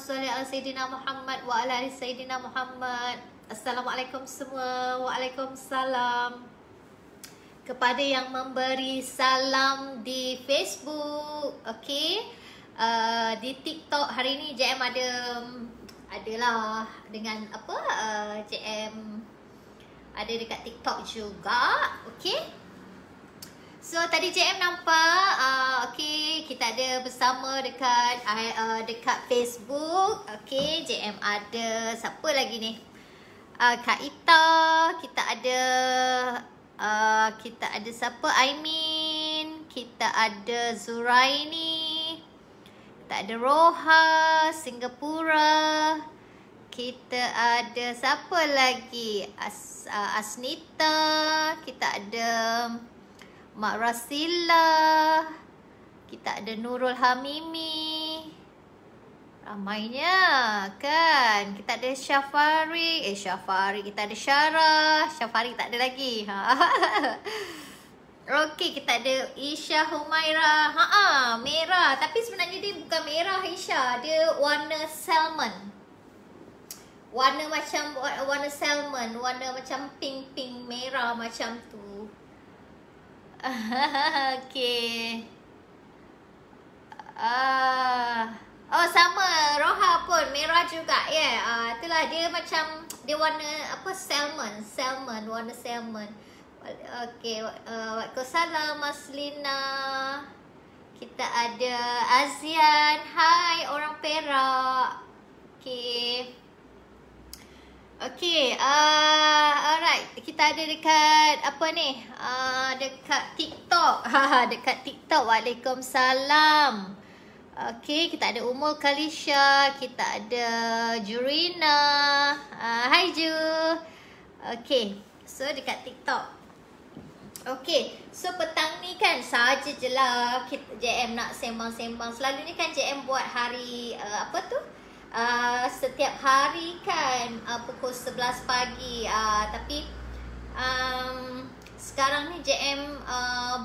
sholli ala Sayyidina Muhammad wa ala ali Sayyidina Muhammad. Assalamualaikum semua. Waalaikumsalam. Kepada yang memberi salam di Facebook, okey. Di TikTok hari ni JM adalah dengan apa? JM ada dekat TikTok juga, okey. So tadi JM nampak, okey, kita ada bersama dekat Facebook, okey. JM ada siapa lagi ni? Kak Ita, kita ada siapa? Aimin, kita ada Zuraini, kita ada Roha, Singapura, kita ada siapa lagi? Asnita, kita ada Mak Rasila, kita ada Nurul Hamimi, ramainya kan. Kita ada Syafari, kita ada Syarah, Syafari tak ada lagi. Okey, kita ada Isha Humaira. Merah, tapi sebenarnya dia bukan merah Isha, dia warna salmon. Warna macam warna salmon, warna macam pink merah macam tu. Okay. Oh sama, Roha pun merah juga ya. Yeah. Itulah dia macam dia warna apa, salmon, warna salmon. Okay. Waalaikumsalam Maslina. Kita ada Azian. Hai orang Perak. Okay. Okay, alright. Kita ada dekat apa ni? Dekat TikTok. Dekat TikTok. Waalaikumsalam. Okay, kita ada Umul Kalisha, kita ada Jurina. Hai Ju. Okay, so dekat TikTok. Okay, so petang ni kan saja je lah JM nak sembang-sembang. Selalunya kan JM buat hari apa tu? Setiap hari kan pukul 11 pagi. Tapi sekarang ni JM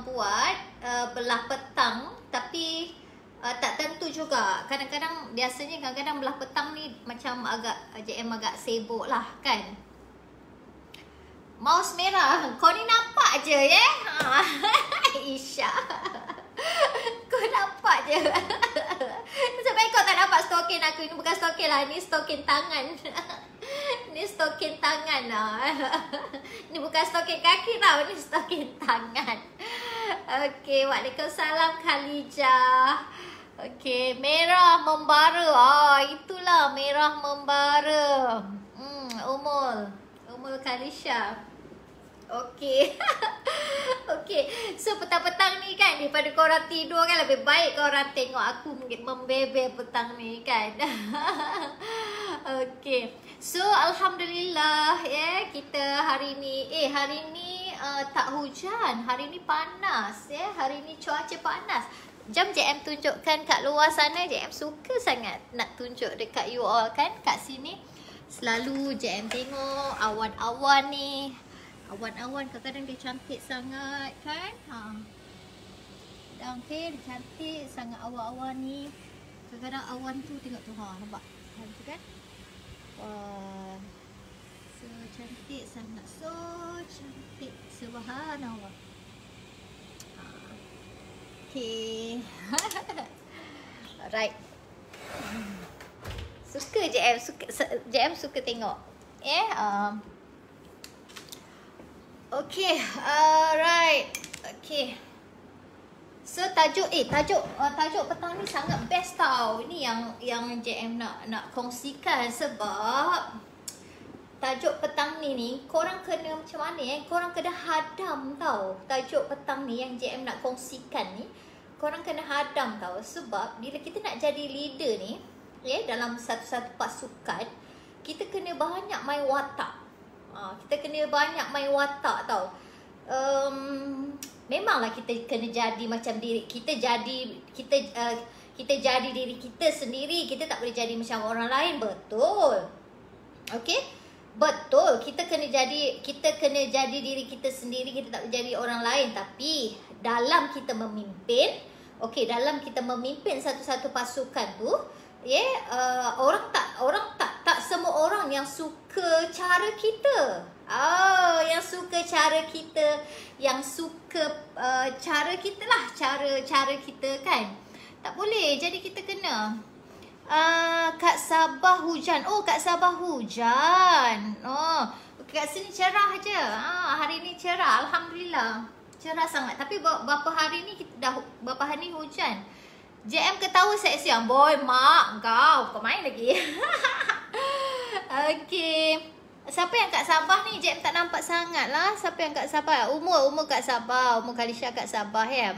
buat belah petang. Tapi tak tentu juga. Kadang-kadang belah petang ni macam JM agak sibuk lah kan. Mouse merah, kau ni nampak je ya. Isha, kau nampak je. Sebab kau tak nampak stokin aku. Ini bukan stokin lah, ni stokin tangan. Ni stokin tangan lah. Ni bukan stokin kaki tau, ni stokin tangan. Okay, waalaikumsalam Khalijah. Okay, merah membara. Itulah merah membara. Umul Kalisha. Okay. Okay, so petang-petang ni kan, daripada korang tidur kan, lebih baik korang tengok aku membebe petang ni kan. Okay, so Alhamdulillah ya, kita hari ni tak hujan, hari ni panas ya, hari ni cuaca panas. Jom JM tunjukkan kat luar sana. JM suka sangat nak tunjuk dekat you all kan, kat sini selalu JM tengok awan-awan ni. Awan-awan kadang-kadang dia cantik sangat kan. Okay, dia cantik sangat awan-awan ni. Kadang-kadang awan tu tengok tu, nampak tu kan. Wah, so cantik sangat, so cantik, subhanallah. Okay. Alright. Suka JM suka tengok. Okay, alright. Okay. So tajuk petang ni sangat best tau. Ini yang JM nak kongsikan, sebab tajuk petang ni korang kena macam mana korang kena hadam tau. Tajuk petang ni yang JM nak kongsikan ni, korang kena hadam tau. Sebab bila kita nak jadi leader ni dalam satu-satu pasukan, kita kena banyak main watak. Kita kena banyak main watak tau. Memanglah kita kena jadi macam diri kita, kita jadi diri kita sendiri. Kita tak boleh jadi macam orang lain. Betul. Okay, betul. Kita kena jadi diri kita sendiri. Kita tak boleh jadi orang lain. Tapi dalam kita memimpin, dalam kita memimpin satu-satu pasukan tu, orang tak semua orang yang suka cara kita. Yang suka cara kita, yang suka cara kita lah, cara kita kan. Tak boleh. Jadi kita kena Kak Sabah hujan. Oh, Kak Sabah hujan. Oh, kat sini cerah je. Hari ni cerah, alhamdulillah. Cerah sangat. Tapi berapa hari ni berapa hari ni hujan. JM ketawa siang-siang. Boy, mak kau main lagi. Okey. Siapa yang Kak Sabah ni? JM tak nampak sangat lah. Siapa yang Kak Sabah? Umur Kak Sabah. Umur Kalisha Kak Sabah ya.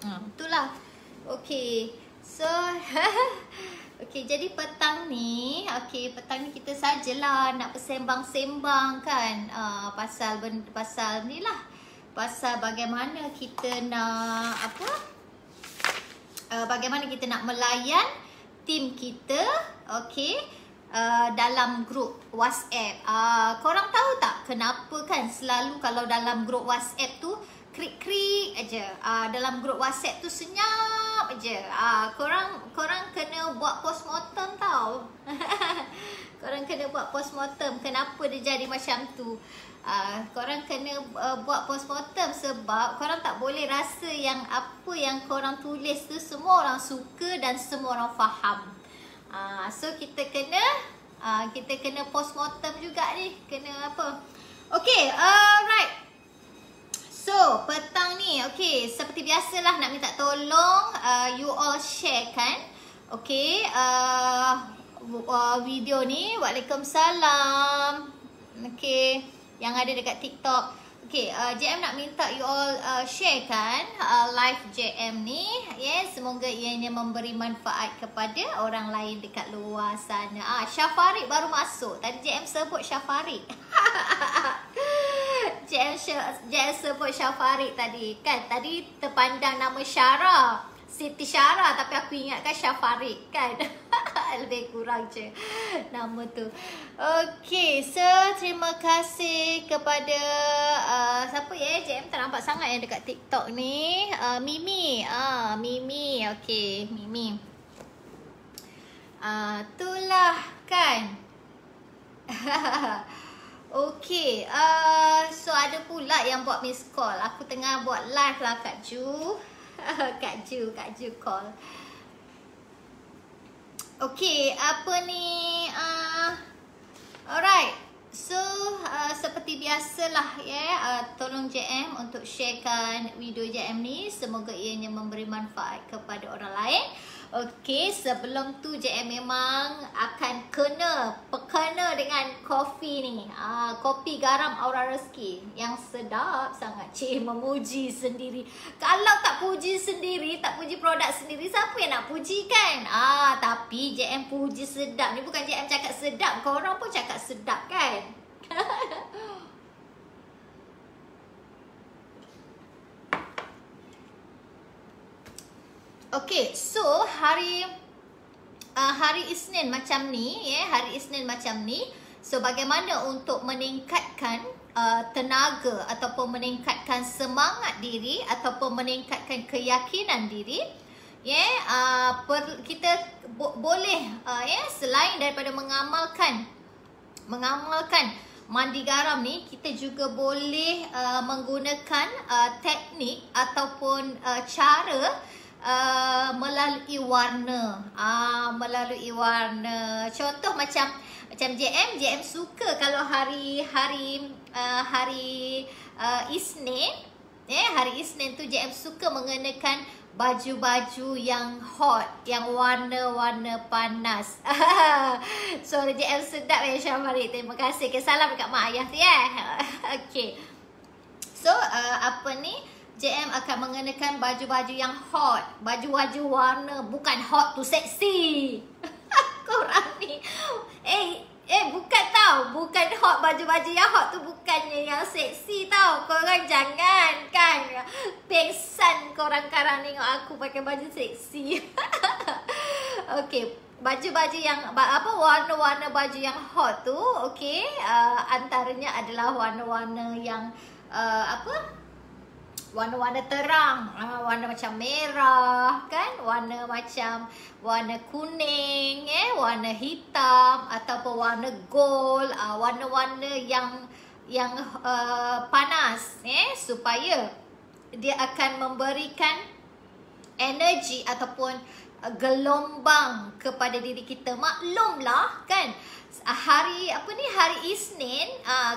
Itulah. Okey. So okey, jadi petang ni kita sajalah nak bersembang-sembang kan, pasal ni lah. Pasal bagaimana kita nak bagaimana kita nak melayan tim kita, okey, dalam grup WhatsApp. Korang tahu tak kenapa kan selalu kalau dalam grup WhatsApp tu krik-krik aja. Dalam grup WhatsApp tu senyap aja. Korang kena buat postmortem tau. Korang kena buat postmortem kenapa dia jadi macam tu. Korang kena buat postmortem sebab korang tak boleh rasa yang apa yang korang tulis tu semua orang suka dan semua orang faham. So kita kena postmortem juga ni. Kena apa? Okay, right. So, petang ni, okay, seperti biasalah nak minta tolong you all share kan. Okay, video ni. Waalaikumsalam. Okay, yang ada dekat TikTok. Okay, JM nak minta you all share kan live JM ni. Yes, semoga ianya memberi manfaat kepada orang lain dekat luar sana. Syafarik baru masuk. Tadi JM sebut Syafarik. JM sebut Syafarik tadi kan. Tadi terpandang nama Syara, Siti Syara, tapi aku ingatkan Syafarik kan. Lebih kurang je nama tu. Okay, so terima kasih kepada siapa ya? JM tak nampak sangat yang dekat TikTok ni. Mimi. Mimi. Okay, Mimi. Itulah kan. Okay, so ada pula yang buat miss call. Aku tengah buat live lah Kak Ju. Kak Ju call. Okay, apa ni? Alright. So, seperti biasalah ya, tolong JM untuk sharekan video JM ni. Semoga ianya memberi manfaat kepada orang lain. Okay, sebelum tu JM memang akan kena dengan kopi ni. Kopi garam Aura Rezeki yang sedap sangat. Memuji sendiri. Kalau tak puji sendiri, tak puji produk sendiri, siapa yang nak puji kan? Tapi JM puji sedap ni. Bukan JM cakap sedap, korang pun cakap sedap kan? Okay, so hari Isnin macam ni, hari Isnin macam ni. So bagaimana untuk meningkatkan tenaga ataupun meningkatkan semangat diri ataupun meningkatkan keyakinan diri? Kita boleh selain daripada mengamalkan mandi garam ni, kita juga boleh menggunakan teknik ataupun cara melalui warna. Contoh macam JM suka kalau hari Isnin, hari Isnin tu JM suka mengenakan baju-baju yang hot, yang warna-warna panas. So JM sedap ya Syamari. Terima kasih. Salam dekat mak ayah tu ya. Okay. So JM akan mengenakan baju-baju yang hot. Baju-baju warna, bukan hot tu seksi. Korang ni. Bukan tau. Bukan hot, baju-baju yang hot tu bukannya yang seksi tau. Korang jangan kan. Pengsan korang sekarang tengok aku pakai baju seksi. Okay. Baju-baju yang warna-warna baju yang hot tu, okay, antaranya adalah warna-warna yang warna-warna terang, warna macam merah kan, warna macam warna kuning, warna hitam ataupun warna gold, warna-warna yang panas, supaya dia akan memberikan energi ataupun gelombang kepada diri kita. Maklumlah kan, hari Isnin,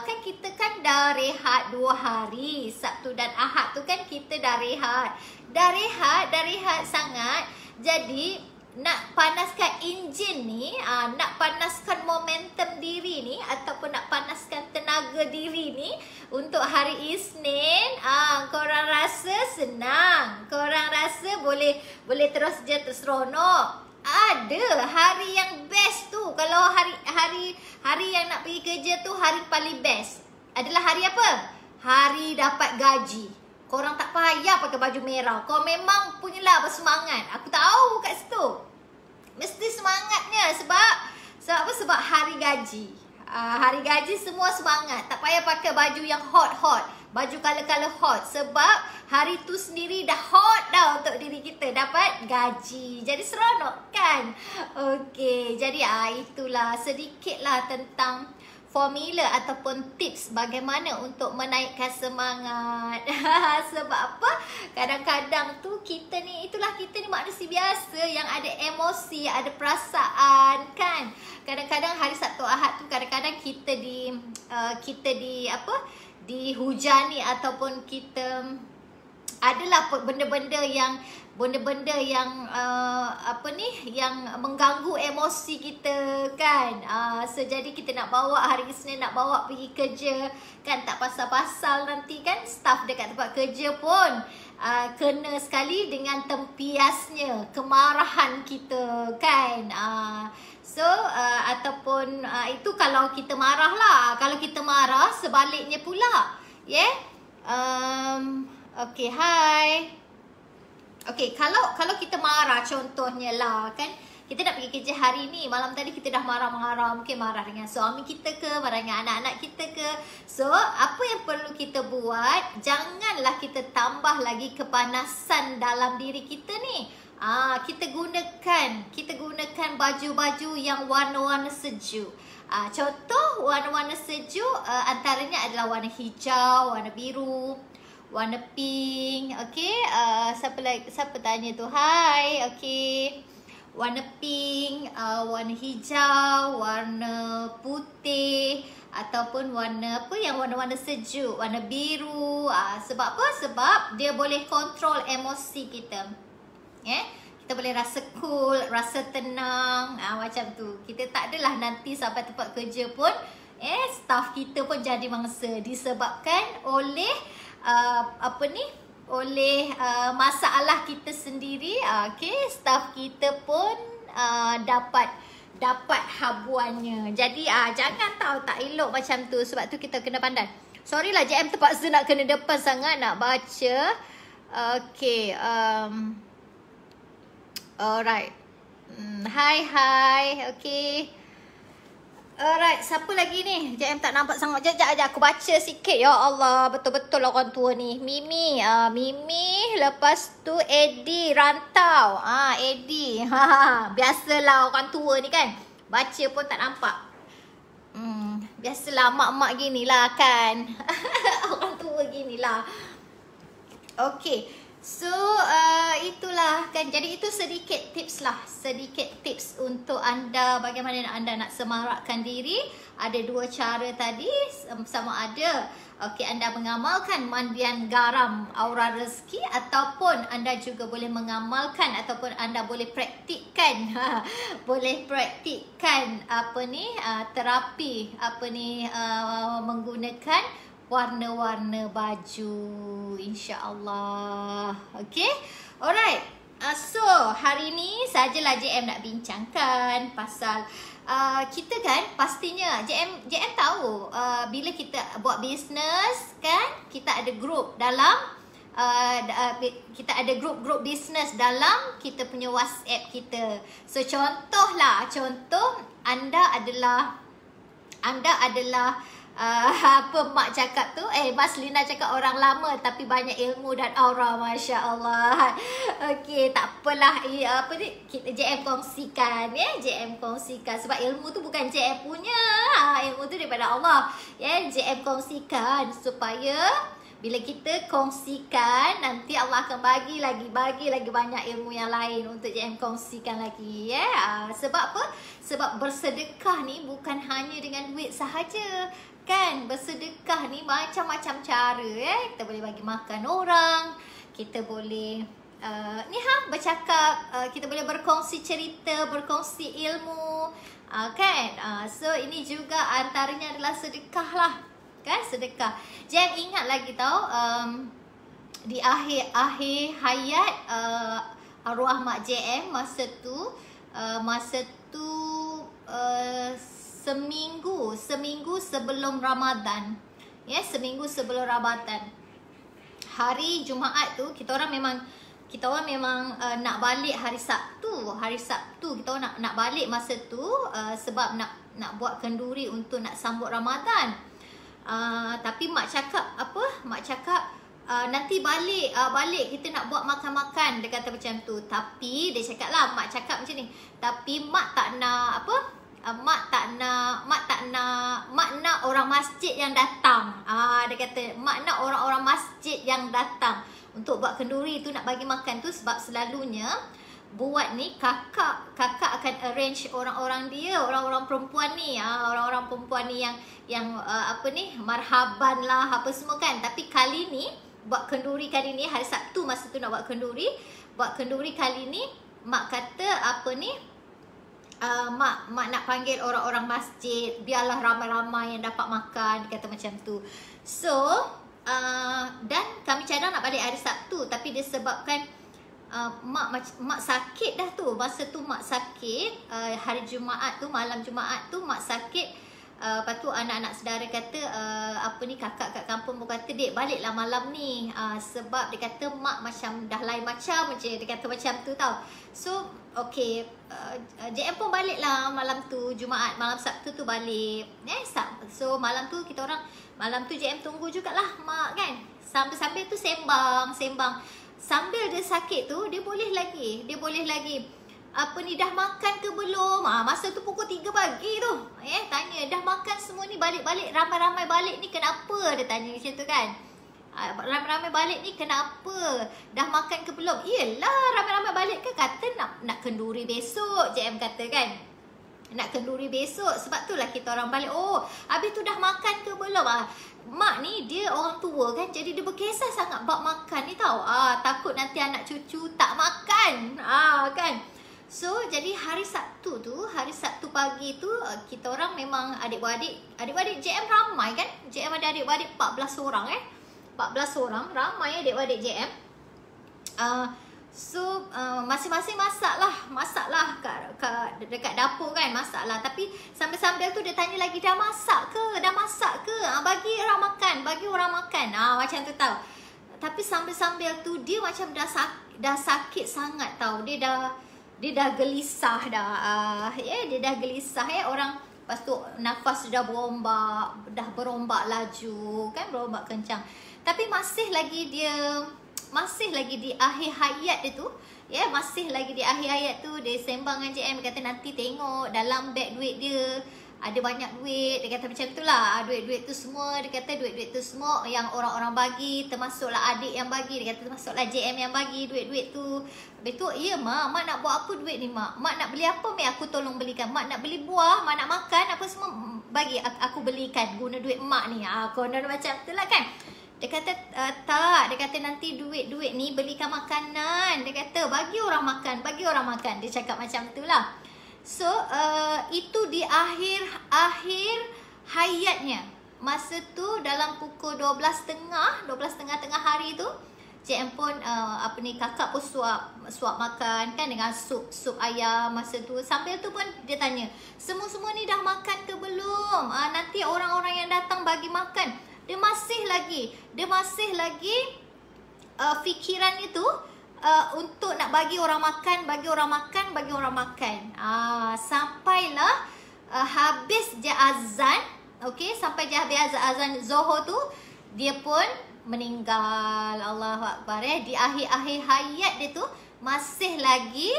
kan kita kan dah rehat 2 hari. Sabtu dan Ahad tu kan kita dah rehat. Dah rehat sangat. Jadi nak panaskan enjin ni, nak panaskan momentum diri ni ataupun nak panaskan tenaga diri ni untuk hari Isnin, korang rasa senang, korang rasa boleh terus je terseronok. Ada hari yang best tu. Kalau hari yang nak pergi kerja tu, hari paling best adalah hari apa? Hari dapat gaji. Korang tak payah pakai baju merah. Kau memang punyalah bersemangat. Aku tahu kat situ mesti semangatnya. Sebab hari gaji. Hari gaji semua semangat. Tak payah pakai baju yang hot. Baju color-color hot. Sebab hari tu sendiri dah hot dah untuk diri kita. Dapat gaji. Jadi seronok kan? Okey. Jadi itulah sedikitlah tentang formula ataupun tips bagaimana untuk menaikkan semangat. Sebab apa? Kadang-kadang tu kita ni manusia biasa yang ada emosi, ada perasaan kan. Kadang-kadang hari Sabtu Ahad tu kadang-kadang kita dihujani ataupun kita adalah benda-benda yang yang mengganggu emosi kita kan. So jadi kita nak bawa hari Isnin, nak bawa pergi kerja kan, tak pasal-pasal nanti kan staff dekat tempat kerja pun kena sekali dengan tempiasnya kemarahan kita kan. So ataupun itu kalau kita marah lah. Kalau kita marah, sebaliknya pula, okay, hai. Okay, kalau kita marah contohnya lah kan, kita nak pergi kerja hari ni, malam tadi kita dah marah-marah, mungkin marah dengan suami kita ke, marah dengan anak-anak kita ke. So, apa yang perlu kita buat, janganlah kita tambah lagi kepanasan dalam diri kita ni. Kita gunakan baju-baju yang warna-warna sejuk. Contoh warna-warna sejuk antaranya adalah warna hijau, warna biru, warna pink. Okay, siapa tanya tu? Hai. Okay, warna pink, warna hijau, warna putih, ataupun warna apa yang warna-warna sejuk, warna biru. Sebab apa? Sebab dia boleh kontrol emosi kita. Kita boleh rasa cool, rasa tenang, macam tu. Kita tak adalah nanti sampai tempat kerja pun staff kita pun jadi mangsa disebabkan oleh oleh masalah kita sendiri. Okay, staff kita pun dapat habuannya. Jadi jangan tahu tak elok macam tu. Sebab tu kita kena pandai. Sorry lah JM terpaksa nak kena depan sangat nak baca. Okay, alright. Hai. Okay. Alright, siapa lagi ni? JM tak nampak sangat. Sekejap aku baca sikit. Ya Allah, betul-betul orang tua ni. Mimi, lepas tu Eddie rantau. Eddie. Biasalah orang tua ni kan. Baca pun tak nampak. Biasalah mak-mak ginilah kan. Orang tua ginilah. Okay. So, itulah kan. Jadi itu sedikit tips lah. Sedikit tips untuk anda bagaimana anda nak semarakkan diri. Ada 2 cara tadi. Sama ada, okay, anda mengamalkan mandian garam aura rezeki, ataupun anda juga boleh mengamalkan ataupun anda boleh praktikkan boleh praktikkan terapi menggunakan warna-warna baju, insya-Allah. Okay, alright. So hari ni sajalah JM nak bincangkan pasal kita kan pastinya JM tahu bila kita buat bisnes kan, kita ada group dalam kita ada grup bisnes dalam kita punya WhatsApp kita. So contoh anda adalah Apa mak cakap tu? Mas Lina cakap orang lama tapi banyak ilmu dan aura, Masya Allah. Okey, tak apalah. Apa ni? Kita JM kongsikan, ya. JM kongsikan. Sebab ilmu tu bukan JM punya. Ilmu tu daripada Allah. Ya, JM kongsikan supaya bila kita kongsikan, nanti Allah akan bagi lagi banyak ilmu yang lain untuk JM kongsikan lagi, ya. Sebab apa? Sebab bersedekah ni bukan hanya dengan duit sahaja, kan? Bersedekah ni macam-macam cara, ya. Kita boleh bagi makan orang, kita boleh bercakap, kita boleh berkongsi cerita, berkongsi ilmu, kan? So ini juga antaranya adalah sedekah lah, kan? Sedekah. Jangan ingat lagi tau, di akhir hayat arwah Mak JM masa tu seminggu sebelum Ramadan, ya, seminggu sebelum Ramadan, hari Jumaat tu kita orang memang nak balik hari Sabtu kita orang nak balik masa tu, sebab nak buat kenduri untuk nak sambut Ramadan. Tapi mak cakap apa? Mak cakap nanti balik kita nak buat makan-makan, dia kata macam tu. Tapi dia cakap lah, mak cakap macam ni, tapi mak tak nak apa? Mak nak orang masjid yang datang. Dia kata mak nak orang-orang masjid yang datang untuk buat kenduri tu, nak bagi makan tu. Sebab selalunya buat ni kakak akan arrange orang-orang perempuan ni, orang-orang perempuan ni yang marhaban lah apa semua, kan. Tapi kali ni buat kenduri kali ni, hari Sabtu masa tu nak buat kenduri kali ni, mak kata mak nak panggil orang-orang masjid, biarlah ramai-ramai yang dapat makan, dia kata macam tu. So dan kami cadang nak balik hari Sabtu, tapi disebabkan mak sakit dah tu. Masa tu mak sakit, hari Jumaat tu, malam Jumaat tu mak sakit. Lepas tu anak-anak saudara kata, kakak kat kampung pun kata, dek baliklah malam ni, sebab dia kata mak macam dah lain macam je, dia kata macam tu tau. So okay, JM pun baliklah malam tu, Jumaat, malam Sabtu tu balik, so malam tu JM tunggu jugalah mak, kan. Sambil tu sembang. Sambil dia sakit tu, dia boleh lagi dah makan ke belum? Masa tu pukul 3 pagi tu, tanya dah makan semua ni, balik-balik ramai-ramai balik ni kenapa, dia tanya macam tu, kan. Ramai-ramai balik ni kenapa, dah makan ke belum? Iyalah ramai-ramai balik ke, kata nak kenduri besok, JM kata, kan. Nak kenduri besok, sebab tu lah kita orang balik. Oh, habis tu dah makan ke belum? Mak ni dia orang tua, kan, jadi dia berkisah sangat bab makan ni tau. Takut nanti anak cucu tak makan, kan. So jadi hari Sabtu pagi tu, kita orang memang adik-beradik JM ramai, kan. JM ada adik-beradik 14 orang, 14 orang, ramai adik-beradik JM. So masing-masing masak lah dekat dapur, kan, masak lah. Tapi sambil-sambil tu dia tanya lagi, dah masak ke? Bagi orang makan, macam tu tau. Tapi sambil-sambil tu dia macam dah sakit sangat tau. Dia dah gelisah dah. Dia dah gelisah, orang. Lepas tu nafas dah berombak laju, kan, berombak kencang. Tapi masih lagi di akhir hayat dia tu, masih lagi di akhir hayat tu, dia sembang dengan JM, kata nanti tengok dalam beg duit dia ada banyak duit, dia kata macam tu lah. Duit-duit tu semua, dia kata duit-duit tu semua yang orang-orang bagi, termasuklah adik yang bagi, dia kata termasuklah JM yang bagi duit-duit tu. Habis tu, ya mak nak buat apa duit ni, mak nak beli apa, aku tolong belikan. Mak nak beli buah, mak nak makan apa semua, bagi aku belikan guna duit mak ni. Konon macam tu lah, kan. Dia kata tak, dia kata nanti duit-duit ni belikan makanan, dia kata bagi orang makan, dia cakap macam tu lah. So itu di akhir hayatnya. Masa tu dalam pukul 12.30 tengah hari tu, JM pun kakak pun suap makan, kan, dengan sup ayam masa tu. Sambil tu pun dia tanya, semua ni dah makan ke belum? Nanti orang-orang yang datang bagi makan. Dia masih lagi fikiran itu untuk nak bagi orang makan. Sampailah habis je azan, Okey, sampai dia habis azan Zohor tu dia pun meninggal. Allahu Akbar. Di akhir-akhir hayat dia tu masih lagi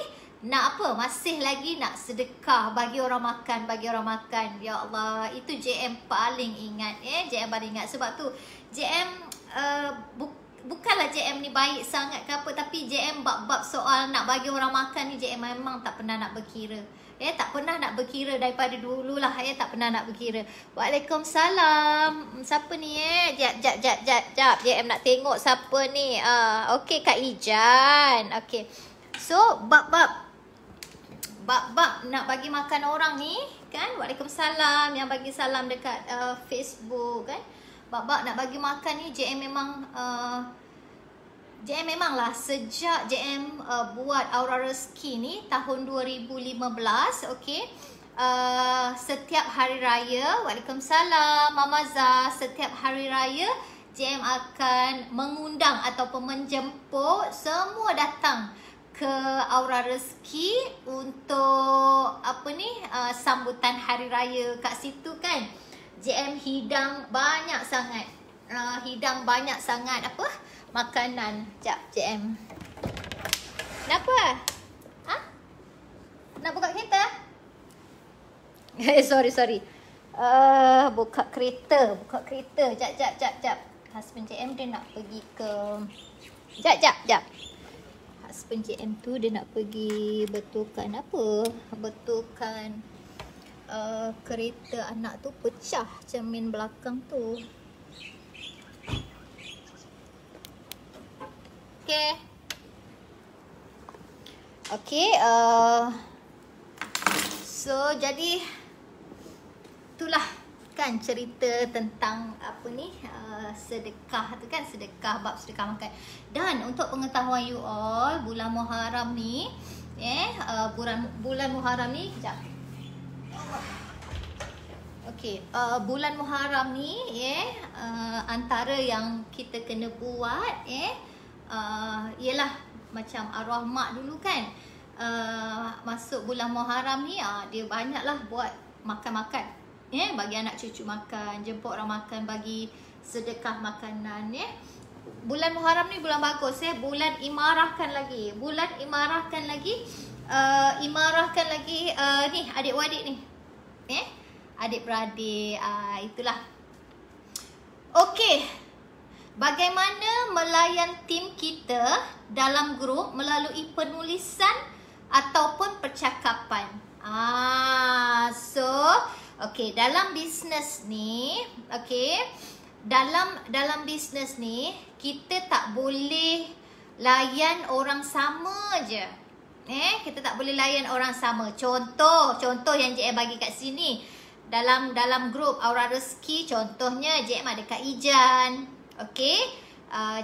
nak apa? Masih lagi nak sedekah, bagi orang makan, bagi orang makan. Ya Allah, itu JM paling ingat. JM paling ingat. Sebab tu JM bukanlah JM ni baik sangat ke apa, tapi JM bab-bab soal nak bagi orang makan ni JM memang tak pernah nak berkira. Tak pernah nak berkira daripada dulu lah. Tak pernah nak berkira. Waalaikumsalam. Siapa ni Jap. JM nak tengok siapa ni. Okey, Kak Ijan. Okey. So, bab-bab nak bagi makan orang ni kan. Waalaikumsalam yang bagi salam dekat Facebook kan. Bab-bab nak bagi makan ni JM memanglah sejak JM buat Aura Rezeki ni tahun 2015, okey. Setiap hari raya, Waalaikumsalam Mama Zah, setiap hari raya JM akan mengundang ataupun menjemput semua datang ke Aura Rezeki untuk apa ni, sambutan hari raya kat situ kan. JM hidang banyak sangat. Apa? Makanan. Jap JM. Kenapa? Nak buka kereta? Sorry. Buka kereta. Jap. Husband JM dia nak pergi ke Jap. Husband JM tu dia nak pergi betulkan apa? Betulkan kereta anak tu pecah cermin belakang tu. Okay. So jadi itulah kan cerita tentang apa ni, sedekah tu kan, bab sedekah makan. Dan untuk pengetahuan you all, bulan Muharram ni bulan Muharram ni bulan Muharram ni antara yang kita kena buat ialah macam arwah mak dulu kan, masuk bulan Muharram ni dia banyaklah buat makan-makan, bagi anak cucu makan, jemput orang makan, bagi sedekah makanan. Bulan Muharram ni bulan bagus, bulan imarahkan lagi ni adik-beradik ni, adik-beradik, itulah. Okey, bagaimana melayan tim kita dalam grup melalui penulisan ataupun percakapan? Okey, dalam bisnes ni, dalam bisnes ni kita tak boleh layan orang sama je. Kita tak boleh layan orang sama. Contoh yang JM bagi kat sini. Dalam grup Aura Rezeki, contohnya JM ada Kak Ijan, okey.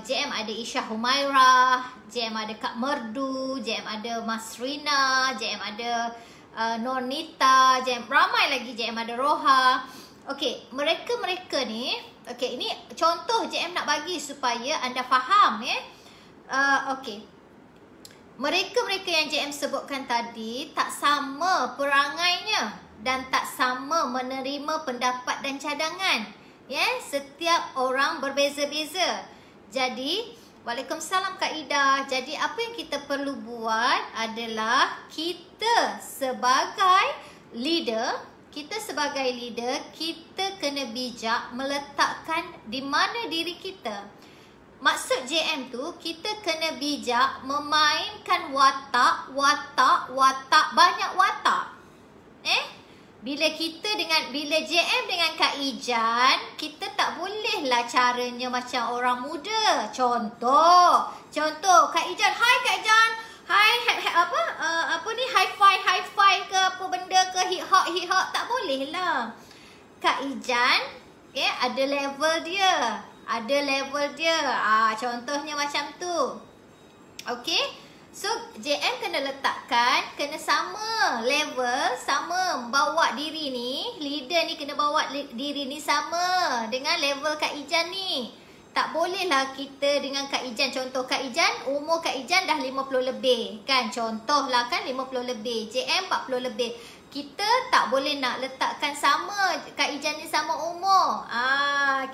JM ada Isha Humairah, JM ada Kak Merdu, JM ada Mas Rina, JM ada Nornita, JM ramai lagi, JM ada Roha. Okey, mereka ni, okey, ini contoh JM nak bagi supaya anda faham okey. Mereka yang JM sebutkan tadi tak sama perangainya dan tak sama menerima pendapat dan cadangan. Setiap orang berbeza-beza. Jadi, Waalaikumsalam Kak Ida. Jadi, apa yang kita perlu buat adalah kita sebagai leader, kita kena bijak meletakkan di mana diri kita. Maksud JM tu, kita kena bijak memainkan watak, banyak watak. Bila JM dengan Kak Ijan, kita tak bolehlah caranya macam orang muda. Contoh Kak Ijan, hai Kak Ijan, hai high five ke apa benda ke, hit hop, tak bolehlah. Kak Ijan ada level dia. Contohnya macam tu. Okey. So, JM kena letakkan, kena sama level, sama bawa diri ni. Leader ni kena bawa diri ni sama dengan level Kak Ijan ni. Tak bolehlah kita dengan Kak Ijan. Contoh Kak Ijan, umur Kak Ijan dah 50 lebih kan. Contohlah kan 50 lebih, JM 40 lebih. kita tak boleh nak letakkan sama Kak Ijan ni sama umur.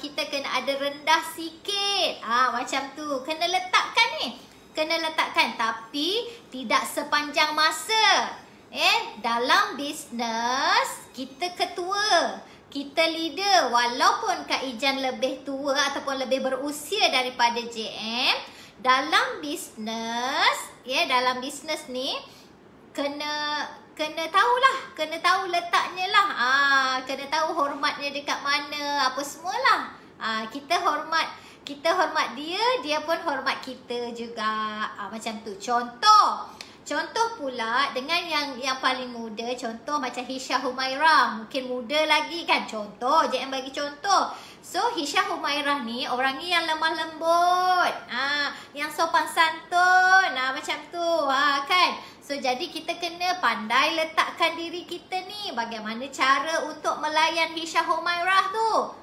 Kita kena ada rendah sikit. Macam tu. Kena letakkan ni. Kena letakkan. Tapi tidak sepanjang masa. Dalam bisnes, kita ketua. Kita leader. Walaupun Kak Ijan lebih tua ataupun lebih berusia daripada JM, dalam bisnes, dalam bisnes ni, kena tahulah, kena tahu letaknya lah. Kena tahu hormatnya dekat mana, apa semualah. Kita hormat dia, dia pun hormat kita juga. Macam tu. Contoh pula dengan yang paling muda, contoh macam Hisha Humairah, mungkin muda lagi kan. Contoh, JM bagi contoh. So Hisha Humairah ni orangnya yang lemah lembut, yang sopan santun, macam tu, kan. So jadi kita kena pandai letakkan diri kita ni, bagaimana cara untuk melayan Hisha Humairah tu.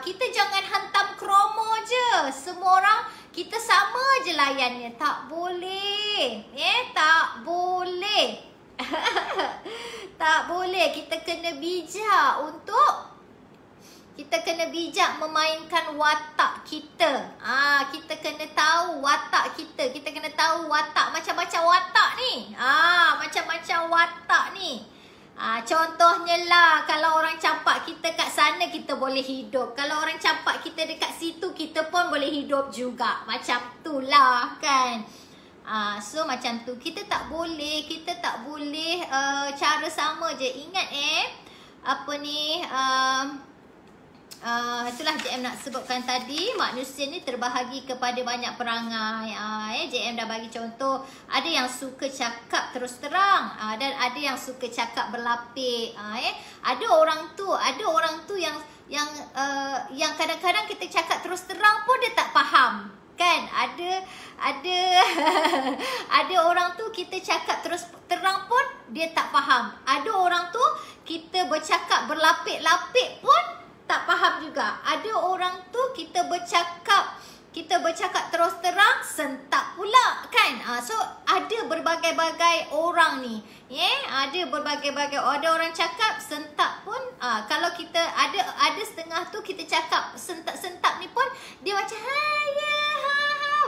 Kita jangan hantam kromo je. Semua orang kita sama je layannya. Tak boleh. Tak boleh. Tak boleh. Kita kena bijak memainkan watak kita. Kita kena tahu watak kita. Kita kena tahu watak, macam-macam watak ni. Macam-macam watak ni. Contohnya lah, kalau orang campak kita kat sana, kita boleh hidup. Kalau orang campak kita dekat situ, kita pun boleh hidup juga. Macam tu lah kan. So macam tu. Kita tak boleh cara sama je. Ingat apa ni, itulah JM nak sebutkan tadi, manusia ni terbahagi kepada banyak perangai. JM dah bagi contoh, ada yang suka cakap terus terang, dan ada yang suka cakap berlapik. Ada orang tu yang kadang-kadang kita cakap terus terang pun dia tak faham. Kan? Ada orang tu kita cakap terus terang pun dia tak faham. Ada orang tu kita bercakap berlapik-lapik pun tak faham juga. Ada orang tu kita bercakap terus terang, sentak pula kan. So ada berbagai-bagai orang ni. Ada berbagai-bagai. Ada orang cakap sentak pun, kalau kita ada setengah tu kita cakap sentak-sentak ni pun dia macam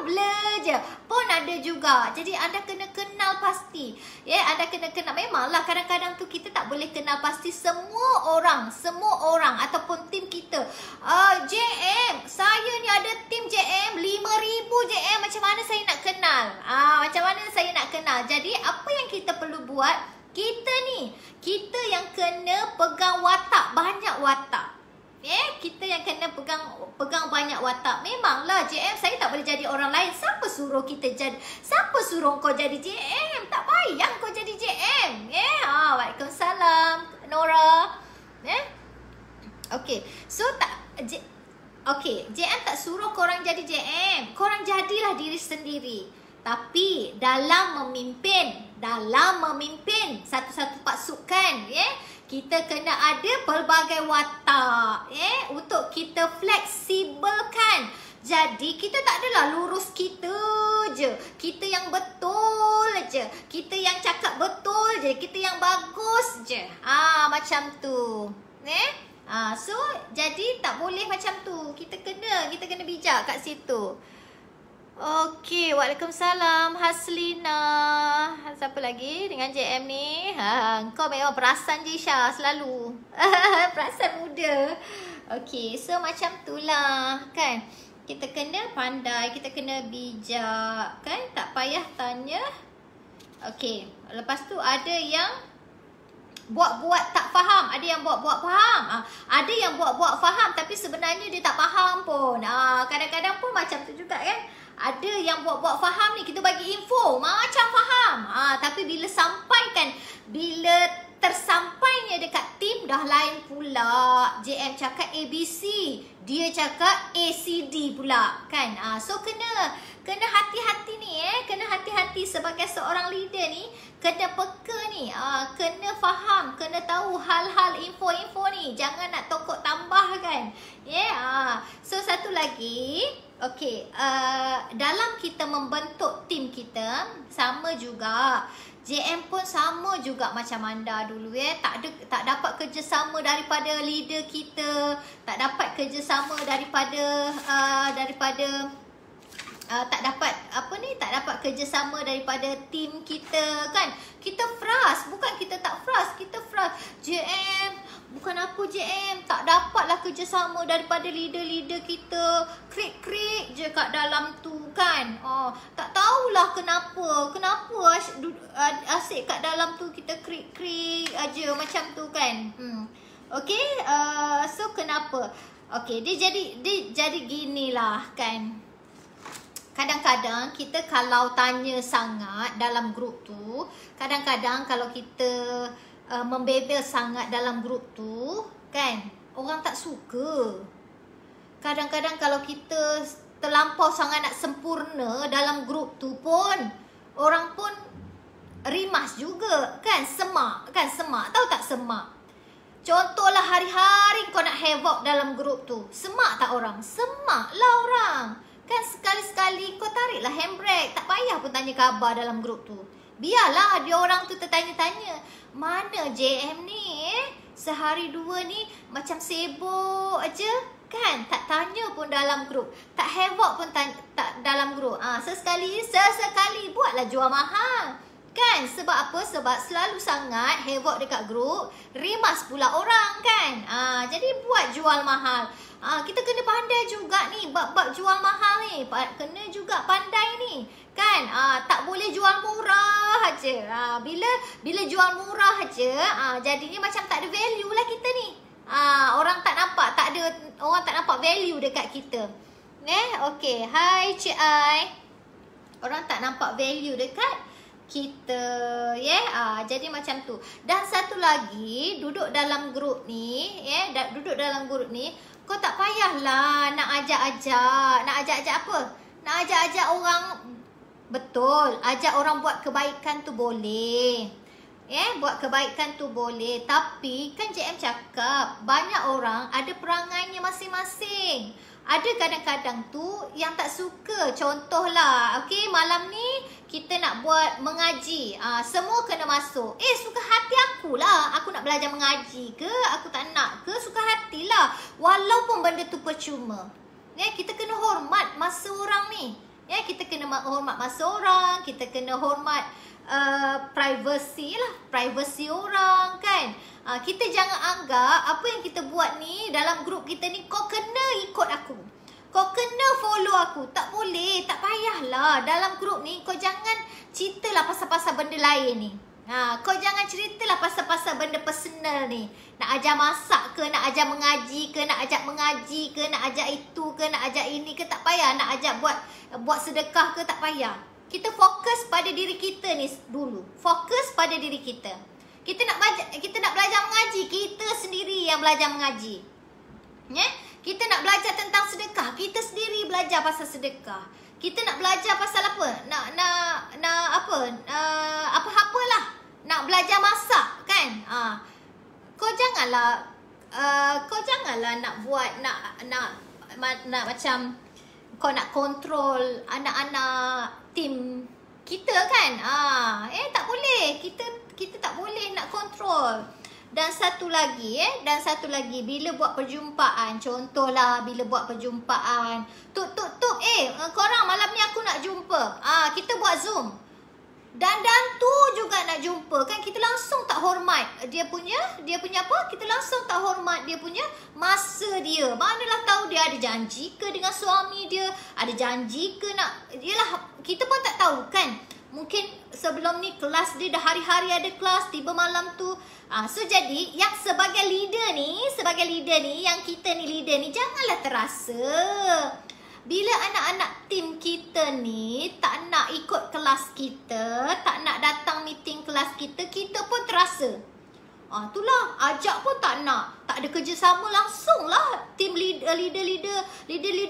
blur je pun ada juga. Jadi anda kena kenal pasti. Anda kena kenal. Memanglah kadang-kadang tu kita tak boleh kenal pasti semua orang ataupun tim kita. JM, saya ni ada tim JM 5,000 JM, macam mana saya nak kenal? Macam mana saya nak kenal? Jadi apa yang kita perlu buat? Kita yang kena pegang watak, banyak watak. Kita yang kena pegang banyak watak. Memanglah JM, saya tak boleh jadi orang lain. Siapa suruh kau jadi JM? Tak payah kau jadi JM. Waalaikumsalam Nora. Okay. So JM tak suruh korang jadi JM. Korang jadilah diri sendiri. Tapi dalam memimpin satu-satu pasukan, kita kena ada pelbagai watak, untuk kita fleksibelkan. Jadi kita tak adalah lurus kita je, kita yang betul je, kita yang cakap betul je, kita yang bagus je. Macam tu. So jadi tak boleh macam tu. Kita kena bijak kat situ. Okey, waalaikumsalam Haslina. Siapa lagi dengan JM ni? Kau memang perasan je Syah selalu. Perasan muda. Okey, so macam tu lah kan. Kita kena pandai, kita kena bijak kan. Tak payah tanya. Okey, lepas tu ada yang buat-buat tak faham. Ada yang buat-buat faham. Ada yang buat-buat faham tapi sebenarnya dia tak faham pun. Kadang-kadang pun macam tu juga kan. Ada yang buat-buat faham ni, kita bagi info macam faham. Tapi bila tersampainya dekat tim dah lain pula. JM cakap ABC, dia cakap ACD pula kan. So kena hati-hati ni kena hati-hati sebagai seorang leader ni, kena peka ni, kena faham, kena tahu hal-hal info-info ni, jangan nak tokok tambah kan. So satu lagi, okey, dalam kita membentuk tim kita sama juga, JM pun sama juga macam anda dulu tak dapat kerjasama daripada leader kita, tak dapat kerjasama daripada tak dapat kerjasama daripada tim kita kan. Kita frust, bukan kita tak frust, kita frust. JM, bukan aku JM, tak dapatlah kerjasama daripada leader-leader kita. Krik-krik je kat dalam tu kan. Tak tahulah kenapa asyik kat dalam tu kita krik-krik aja macam tu kan. Okay, so kenapa? Okay, dia jadi ginilah kan. Kadang-kadang kita kalau tanya sangat dalam grup tu, kadang-kadang kalau kita membebel sangat dalam grup tu kan, orang tak suka. Kadang-kadang kalau kita terlampau sangat nak sempurna dalam grup tu pun, orang pun rimas juga kan, semak. Tahu tak semak? Contohlah hari-hari kau nak havoc dalam grup tu, semak tak orang? Semak lah orang. Kan sekali-sekali kau tariklah handbrake. Tak payah pun tanya khabar dalam grup tu. Biarlah dia orang tu tertanya-tanya. Mana JM ni sehari dua ni macam sibuk aja kan. Tak tanya pun dalam grup. Tak havoc pun tak dalam grup. Sesekali buatlah jual mahal. Kan? Sebab apa? Sebab selalu sangat havoc dekat grup, rimas pula orang kan. Jadi buat jual mahal. Kita kena pandai juga ni bab jual mahal ni. Kena juga pandai ni kan. Tak boleh jual murah aja. Bila jual murah aja, jadinya macam tak ada value lah kita ni. Orang tak nampak, orang tak nampak value dekat kita. Okay. Hai Cik Ai. Orang tak nampak value dekat kita, jadi macam tu. Dan satu lagi, duduk dalam grup ni, kau tak payahlah nak ajak-ajak apa? Nak ajak-ajak orang, betul, ajak orang buat kebaikan tu boleh. Buat kebaikan tu boleh. Tapi kan JM cakap, banyak orang ada perangainya masing-masing. Ada kadang-kadang tu yang tak suka. Contohlah, okay, malam ni kita nak buat mengaji. Semua kena masuk. Suka hati akulah. Aku nak belajar mengaji ke, aku tak nak ke, suka hatilah. Walaupun benda tu percuma. Kita kena hormat masa orang ni. Kita kena hormat masa orang. Kita kena hormat privacy orang kan. Kita jangan anggap apa yang kita buat ni dalam grup kita ni, kau kena ikut aku, kau kena follow aku. Tak boleh, tak payahlah. Dalam grup ni kau jangan ceritalah pasal-pasal benda lain ni. Kau jangan ceritalah pasal-pasal benda personal ni. Nak ajar masak ke, nak ajar mengaji ke, nak ajak mengaji ke, nak ajak itu ke, nak ajak ini ke, tak payah. Nak ajak buat sedekah ke, tak payah. Kita fokus pada diri kita ni dulu. Fokus pada diri kita. Kita nak belajar mengaji, kita sendiri yang belajar mengaji. Kita nak belajar tentang sedekah, kita sendiri belajar pasal sedekah. Kita nak belajar pasal apa? Apa-apalah. Nak belajar masak kan? Kau janganlah nak buat nak macam kau nak kontrol anak-anak tim kita kan. Tak boleh. Kita tak boleh nak kontrol. Dan satu lagi, bila buat perjumpaan, contohlah bila buat perjumpaan, korang malam ni aku nak jumpa. Kita buat Zoom. Dan tu juga nak jumpa kan, kita langsung tak hormat dia punya apa? Kita langsung tak hormat dia punya masa dia. Manalah tahu dia ada janji ke dengan suami dia, ada janji ke nak, yalah, kita pun tak tahu kan. Mungkin sebelum ni kelas dia dah hari-hari ada kelas, tiba malam tu. So jadi yang sebagai leader ni, yang kita ni leader ni, janganlah terasa bila anak-anak tim kita ni tak nak ikut kelas kita, tak nak datang meeting kelas kita, kita pun terasa. Itulah, ajak pun tak nak. Tak ada kerjasama langsung lah. Tim leader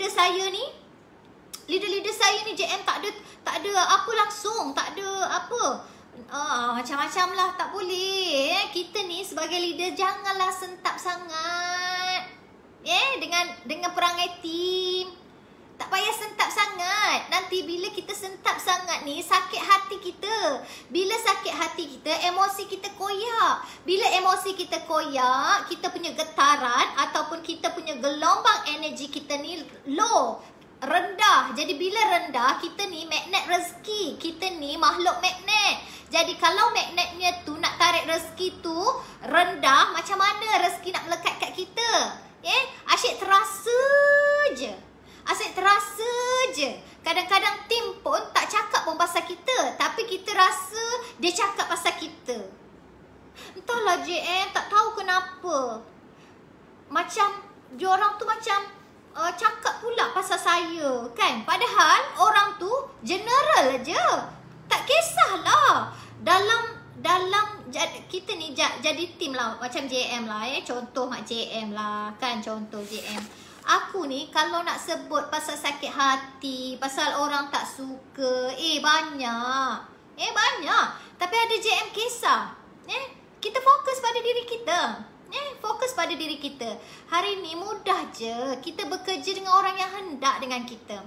saya ni, JM tak ada apa langsung, tak ada apa. Macam-macam lah, tak boleh. Kita ni sebagai leader janganlah sentap sangat. Dengan perangai tim. Tak payah sentap sangat. Nanti bila kita sentap sangat ni, sakit hati kita. Bila sakit hati kita, emosi kita koyak. Bila emosi kita koyak, kita punya getaran ataupun kita punya gelombang energi kita ni low, rendah. Jadi bila rendah, kita ni magnet rezeki. Kita ni makhluk magnet. Jadi kalau magnetnya tu nak tarik rezeki tu rendah, macam mana rezeki nak melekat kat kita? Asyik terasa je. Asyik terasa je. Kadang-kadang tim pun tak cakap pun pasal kita, tapi kita rasa dia cakap pasal kita. Entahlah JM, tak tahu kenapa. Macam diorang tu macam cakap pula pasal saya kan. Padahal orang tu general je. Tak kisahlah. Dalam kita ni jadi tim lah. Macam JM lah contoh mak JM lah kan. Contoh JM. Aku ni kalau nak sebut pasal sakit hati, pasal orang tak suka, banyak. Banyak. Tapi ada JM kisah. Kita fokus pada diri kita. Fokus pada diri kita. Hari ni mudah je kita bekerja dengan orang yang hendak dengan kita.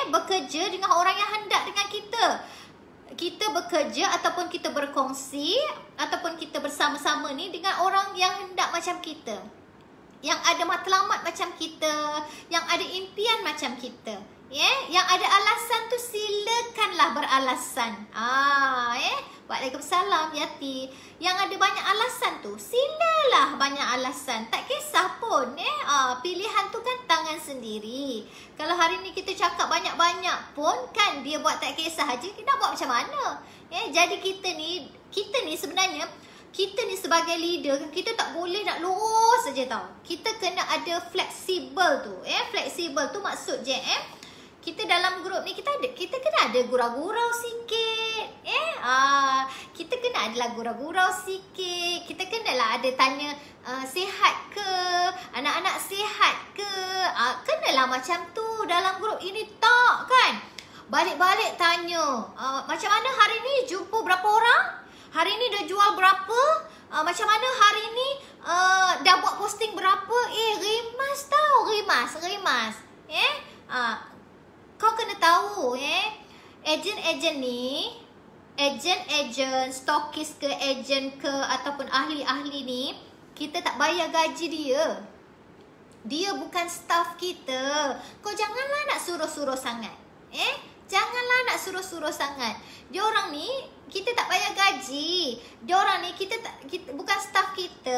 Bekerja dengan orang yang hendak dengan kita. Kita bekerja ataupun kita berkongsi ataupun kita bersama-sama ni dengan orang yang hendak macam kita, yang ada matlamat macam kita, yang ada impian macam kita. Yang ada alasan tu silakanlah beralasan. Waalaikumsalam Yati. Yang ada banyak alasan tu silalah banyak alasan. Tak kisah pun. Pilihan tu kan tangan sendiri. Kalau hari ni kita cakap banyak-banyak pun kan dia buat tak kisah aja, kita nak buat macam mana? Jadi kita ni sebenarnya kita ni sebagai leader, kita tak boleh nak lurus saja tau. Kita kena ada fleksibel tu. Fleksibel tu maksud JM, kita dalam grup ni kita kena ada gurau-gurau sikit. Kita kena adalah gurau-gurau sikit. Kita kenalah ada tanya sihat ke? Anak-anak sihat ke? Kenalah macam tu dalam grup ini tak kan? Balik-balik tanya, macam mana hari ni jumpa berapa orang? Hari ni dah jual berapa? Macam mana hari ni dah buat posting berapa? Rimas tau, rimas. Kau kena tahu ejen-ejen ni, ejen-ejen, stokis ke, ejen ke ataupun ahli-ahli ni, kita tak bayar gaji dia. Dia bukan staff kita. Kau janganlah nak suruh-suruh sangat. Janganlah nak suruh-suruh sangat. Diorang ni kita tak bayar gaji. Diorang ni kita bukan staff kita.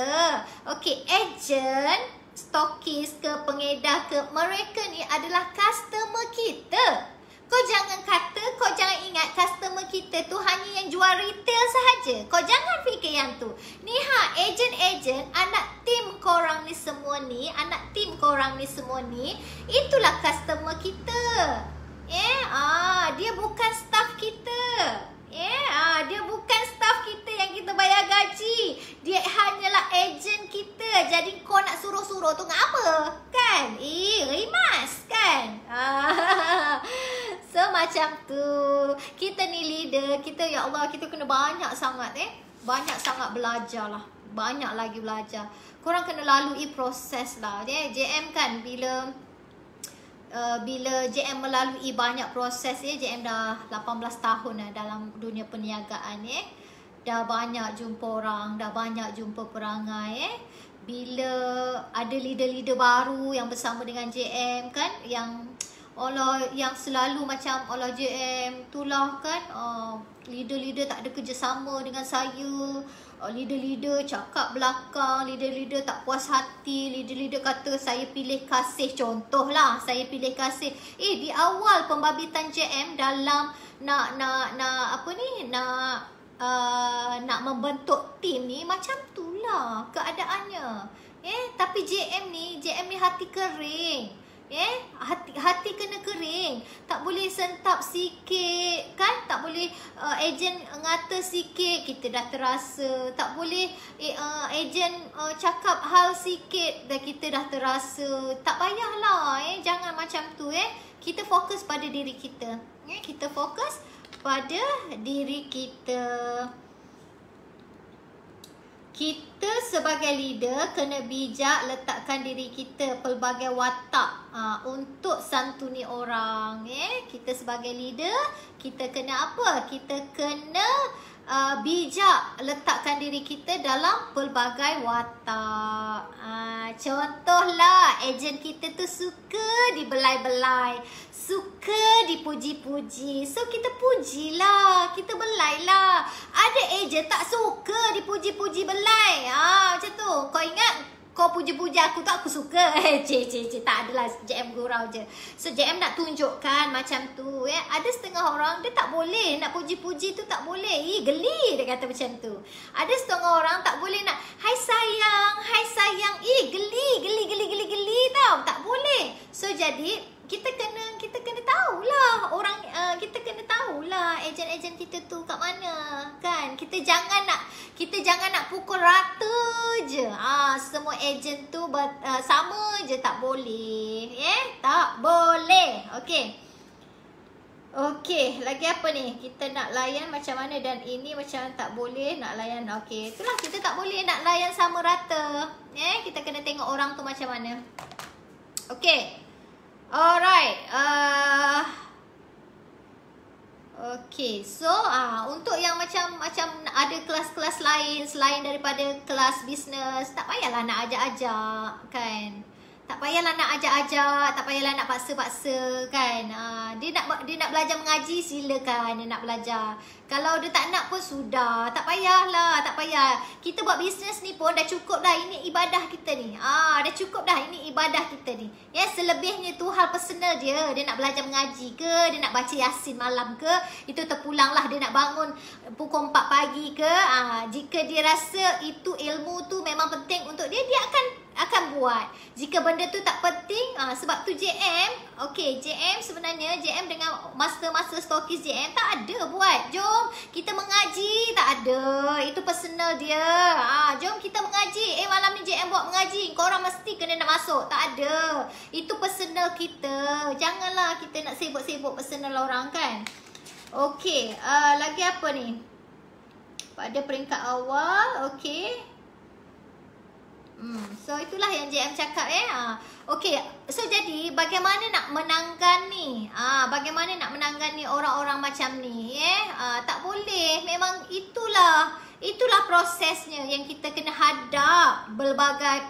Okey, ejen, stokis ke, pengedar ke, mereka ni adalah customer kita. Kau jangan ingat customer kita tu hanya yang jual retail sahaja. Kau jangan fikir yang tu. Ni ejen-ejen, anak tim korang ni semua ni, itulah customer kita. Dia bukan staff kita. Dia bukan staff kita yang kita bayar gaji. Dia hanyalah ejen kita. Jadi kau nak suruh-suruh tu ngapa? Kan? Rimas kan? So macam tu. Kita ni leader, kita ya Allah, kita kena banyak sangat banyak sangat belajar lah. Banyak lagi belajar. Korang kena lalui proses lah. JM kan bila JM melalui banyak proses JM dah 18 tahun dalam dunia perniagaan dah banyak jumpa orang, dah banyak jumpa perangai bila ada leader-leader baru yang bersama dengan JM kan, yang Allah yang selalu macam Allah JM itulah kan, leader-leader tak ada kerjasama dengan saya. Leader-leader cakap belakang, leader-leader tak puas hati, leader-leader kata saya pilih kasih, contohlah saya pilih kasih. Di awal pembabitan JM dalam nak membentuk tim ni macam itulah keadaannya. Tapi JM ni hati kering. Hati kena kering. Tak boleh sentap sikit kan, tak boleh ejen ngata sikit kita dah terasa. Tak boleh ejen cakap hal sikit dah kita dah terasa. Tak payahlah jangan macam tu Kita fokus pada diri kita. Kita fokus pada diri kita. kita sebagai leader kena bijak letakkan diri kita pelbagai watak untuk santuni orang. Kita sebagai leader, kita kena apa? Kita kena bijak letakkan diri kita dalam pelbagai watak. Contohlah, ejen kita tu suka dibelai-belai, suka dipuji-puji. So kita pujilah, kita belailah. Ada ejen tak suka dipuji-puji, belai. Macam tu. Kau ingat kau puji-puji aku tu aku suka. Tak adalah, JM gurau je. So JM nak tunjukkan macam tu. Ada setengah orang dia tak boleh nak puji-puji tu, tak boleh. Geli dia kata macam tu. Ada setengah orang tak boleh nak hai sayang, hai sayang. Geli tau. Tak boleh. So jadi kita kena tahulah orang, kita kena tahulah ejen-ejen kita tu kat mana, kan? Kita jangan nak pukul rata je. Semua ejen tu sama je, tak boleh. Tak boleh. Okey, lagi apa ni? Kita nak layan macam mana, dan ini macam tak boleh nak layan. Okey, itulah, kita tak boleh nak layan sama rata. Kita kena tengok orang tu macam mana. Okey. Alright. Okay, so untuk yang macam ada kelas-kelas lain selain daripada kelas bisnes, tak payahlah nak ajak-ajak, kan? Tak payahlah nak ajak-ajak, tak payahlah nak paksa-paksa, kan? Dia nak belajar mengaji, silakan dia nak belajar. Kalau dia tak nak pun sudah, tak payahlah, tak payah. Kita buat bisnes ni pun dah cukup dah, ini ibadah kita ni. Dah cukup dah, ini ibadah kita ni. Selebihnya tu hal personal dia. Dia nak belajar mengaji ke, dia nak baca Yasin malam ke, itu terpulanglah dia nak bangun pukul 4 pagi ke. Jika dia rasa itu ilmu tu memang penting untuk dia, dia akan buat. Jika benda tu tak penting, sebab tu JM, JM sebenarnya, JM dengan master stokis JM tak ada buat. Jom kita mengaji, tak ada. Itu personal dia. Jom kita mengaji. Malam ni JM buat mengaji, korang mesti kena nak masuk. Tak ada. Itu personal kita. Janganlah kita nak sibuk-sibuk personal orang, kan? Okey, lagi apa ni? Pada peringkat awal, so itulah yang JM cakap. Okey, so jadi bagaimana nak menanggani? Bagaimana nak menanggani orang-orang macam ni? Tak boleh. Memang itulah prosesnya yang kita kena hadap pelbagai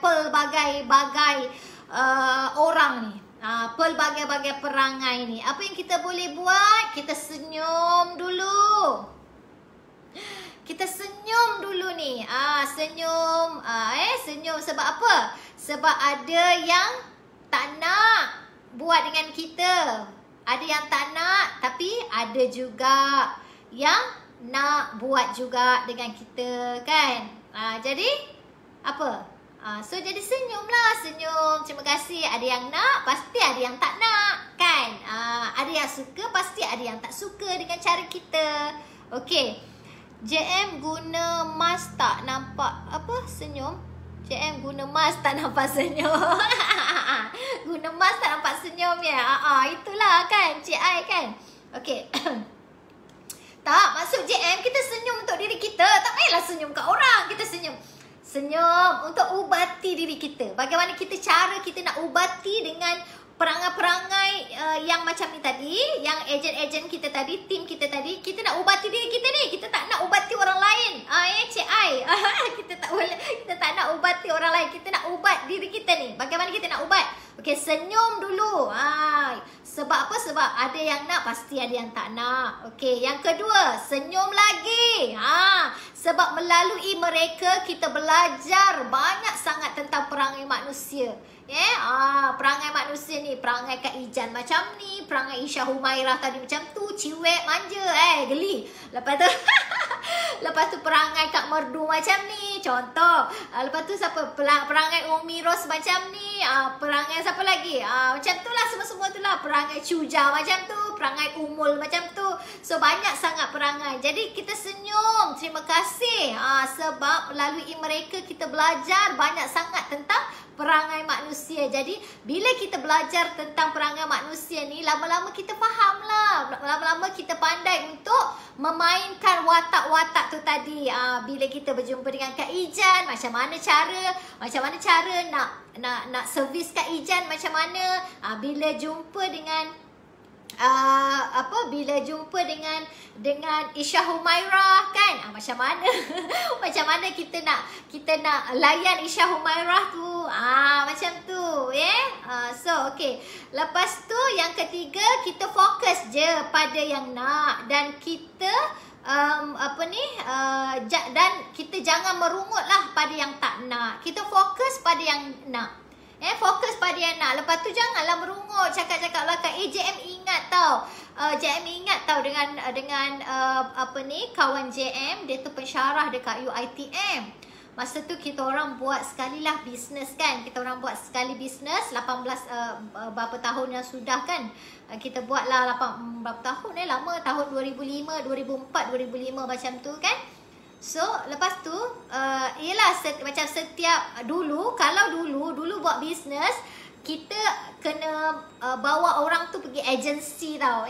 orang ni. Pelbagai perangai ni. Apa yang kita boleh buat? Kita senyum dulu. Kita senyum dulu ni. Senyum. Senyum sebab apa? Sebab ada yang tak nak buat dengan kita. Ada yang tak nak, tapi ada juga yang nak buat juga dengan kita, kan? Jadi apa? So jadi senyumlah, senyum. Terima kasih. Ada yang nak, pasti ada yang tak nak, kan? Ada yang suka, pasti ada yang tak suka dengan cara kita. Okey. JM guna mask tak nampak apa senyum? JM guna mask tak nampak senyum. Guna mask tak nampak senyum ya. Itulah kan Cik Ai, kan? Okey. Tak, maksud JM kita senyum untuk diri kita. Tak payahlah senyum kat orang. Kita senyum untuk ubati diri kita. Bagaimana cara kita nak ubati dengan perangai-perangai yang macam ni tadi, yang ejen-ejen kita tadi, tim kita tadi. Kita nak ubati diri kita ni. Kita tak nak ubati orang lain. Cik Ai. Kita tak nak ubati orang lain. Kita nak ubat diri kita ni. Bagaimana kita nak ubat? Okey, senyum dulu. Sebab apa? Sebab ada yang nak, pasti ada yang tak nak. Okey, yang kedua, senyum lagi. Sebab melalui mereka kita belajar banyak sangat tentang perangai manusia. Perangai manusia ni, perangai Kak Ijan macam ni, perangai Isha Humairah tadi macam tu, ciwek, manja, geli. Lepas tu perangai Kak Merdu macam ni, contoh. Lepas tu siapa? Perangai Umi Ros macam ni, perangai siapa lagi? Macam tu lah, semua-semua tu lah. Perangai Cuja macam tu, perangai Umul macam tu. So banyak sangat perangai. Jadi kita senyum, terima kasih. Sebab melalui mereka kita belajar banyak sangat tentang perangai manusia. Jadi bila kita belajar tentang perangai manusia ni, lama-lama kita faham lah. Lama-lama kita pandai untuk memainkan watak-watak tu tadi. Bila kita berjumpa dengan Kak Kak Ijan, macam mana cara nak servis Kak Ijan macam mana. Bila jumpa dengan bila jumpa dengan Isha Humairah kan, macam mana macam mana kita nak layan Isha Humairah tu, macam tu so okay. Lepas tu yang ketiga, kita fokus je pada yang nak, dan kita dan kita jangan merungut lah pada yang tak nak. Kita fokus pada yang nak. Fokus pada yang nak. Lepas tu janganlah merungut, cakap-cakap belakang. JM ingat tau. JM ingat tau dengan kawan JM, dia tu pensyarah dekat UiTM. Masa tu kita orang buat sekali lah bisnes kan. Kita orang buat sekali bisnes 18 berapa tahun yang sudah kan. Kita buat lah berapa tahun lama, tahun 2005, 2004, 2005 macam tu kan. So lepas tu ialah macam setiap kalau dulu buat bisnes, kita kena bawa orang tu pergi agensi tau.